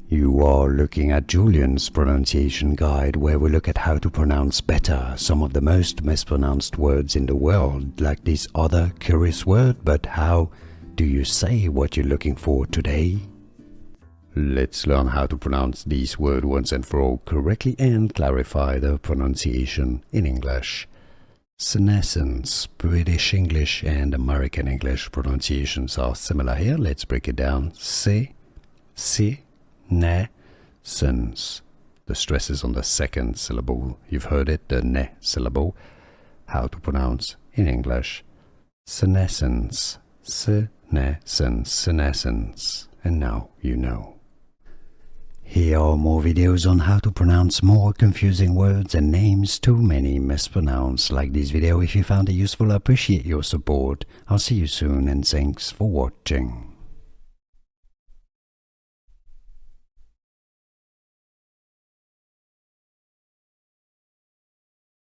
You are looking at Julian's pronunciation guide, where we look at how to pronounce better some of the most mispronounced words in the world, like this other curious word. But how do you say what you're looking for today? Let's learn how to pronounce this word once and for all correctly and clarify the pronunciation in English. Senescence. British English and American English pronunciations are similar here. Let's break it down. Senescence. The stress is on the second syllable. You've heard it, the ne syllable. How to pronounce in English. Senescence. Senescence. Senescence. And now you know. Here are more videos on how to pronounce more confusing words and names too many mispronounced. Like this video if you found it useful. I appreciate your support. I'll see you soon and thanks for watching.